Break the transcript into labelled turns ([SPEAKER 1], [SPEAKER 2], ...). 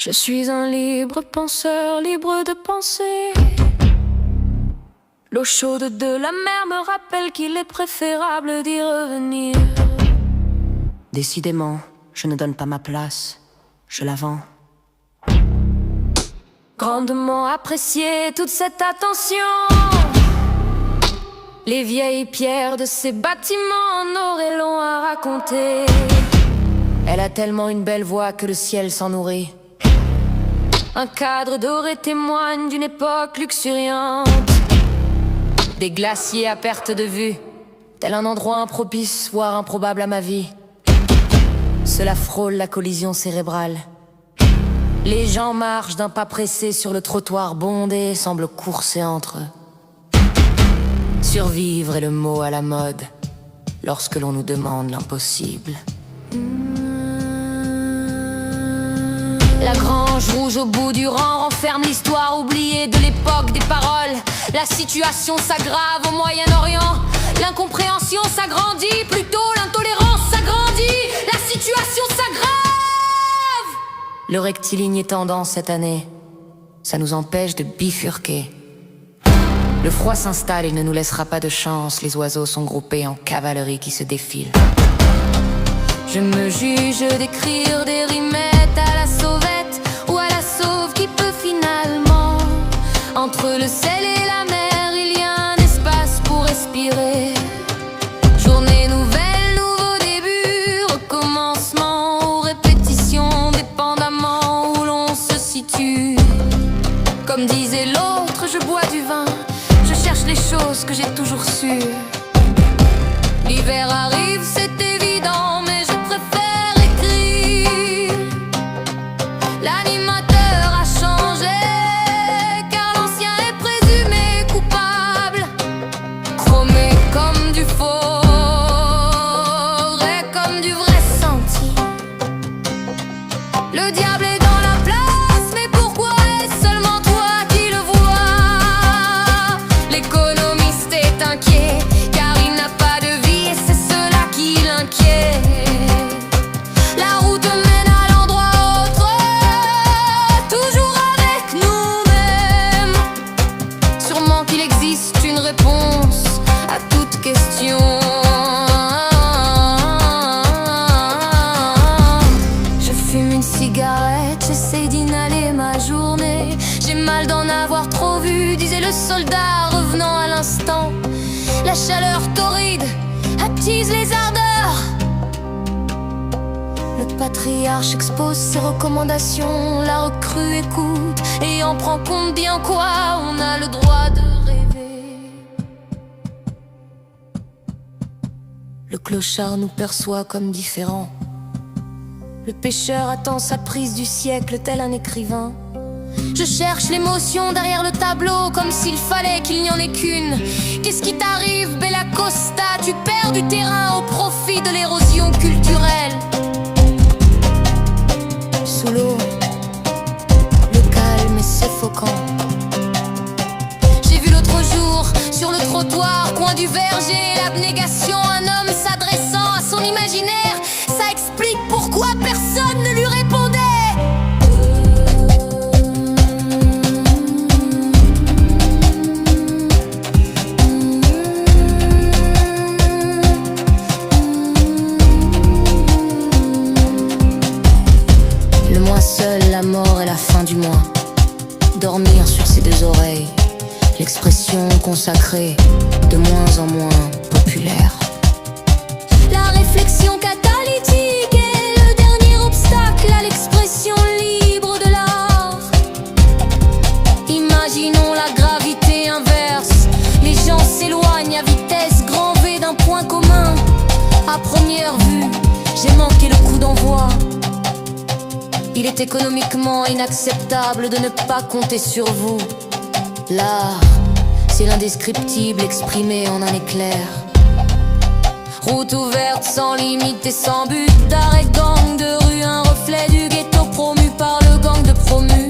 [SPEAKER 1] Je suis un libre penseur, libre de penser. L'eau chaude de la mer me rappelle qu'il est préférable d'y revenir. Décidément, je ne donne pas ma place, je la vends. Grandement apprécié toute cette attention. Les vieilles pierres de ces bâtiments en auraient long à raconter. Elle a tellement une belle voix que le ciel s'en nourrit. Un cadre doré témoigne d'une époque luxuriante. Des glaciers à perte de vue, tel un endroit impropice, voire improbable à ma vie. Cela frôle la collision cérébrale. Les gens marchent d'un pas pressé sur le trottoir bondé, semblent courser entre eux. Survivre est le mot à la mode lorsque l'on nous demande l'impossible. La grange rouge au bout du rang renferme l'histoire oubliée de l'époque des paroles. La situation s'aggrave au Moyen-Orient. L'incompréhension s'agrandit, plutôt l'intolérance s'agrandit. La situation s'aggrave. Le rectiligne est tendance cette année. Ça nous empêche de bifurquer. Le froid s'installe et ne nous laissera pas de chance. Les oiseaux sont groupés en cavalerie qui se défile. Je me juge d'écrire des rimettes à la sauvette ou à la sauve qui peut finalement. Entre le sel et la mer, il y a un espace pour respirer. Journée nouvelle, nouveau début, recommencement ou répétition, dépendamment où l'on se situe. Comme disait l'autre, je bois du vin, je cherche les choses que j'ai toujours su. L'hiver arrive, c'est évident, mais je préfère écrire. L'animateur a changé, car l'ancien est présumé coupable. Chromé comme du faux, et comme du vrai senti. Le diable est dans la place, mais pourquoi est-ce seulement toi qui le vois? L'économiste est inquiet, car il n'a pas de vie et c'est cela qui l'inquiète. La route mène à l'endroit autre, toujours avec nous-mêmes. Sûrement qu'il existe une réponse à toute question. Je fume une cigarette, j'essaie d'inhaler ma journée. J'ai mal d'en avoir trop vu, disait le soldat revenant à l'instant. La chaleur torride attise les ardeurs. Le patriarche expose ses recommandations. La recrue écoute et en prend compte bien quoi. On a le droit de rêver. Le clochard nous perçoit comme différents. Le pêcheur attend sa prise du siècle tel un écrivain. Je cherche l'émotion derrière le tableau, comme s'il fallait qu'il n'y en ait qu'une. Qu'est-ce qui t'arrive, Bella Costa? Tu perds du terrain au profit de l'érosion culturelle. Sous l'eau, le calme est suffocant. J'ai vu l'autre jour, sur le trottoir, coin du verger, l'abnégation, un homme s'adressant à son imaginaire. Ça explique pourquoi personne ne lui répondait. Seule la mort et la fin du mois. Dormir sur ses deux oreilles. L'expression consacrée, de moins en moins populaire. La réflexion catalytique est le dernier obstacle à l'expression libre de l'art. Imaginons la gravité inverse. Les gens s'éloignent à vitesse grand V d'un point commun. À première vue, j'ai manqué le coup d'envoi. Il est économiquement inacceptable de ne pas compter sur vous. L'art, c'est l'indescriptible exprimé en un éclair. Route ouverte sans limite et sans but, d'arrêt gang de rue, un reflet du ghetto promu par le gang de promus.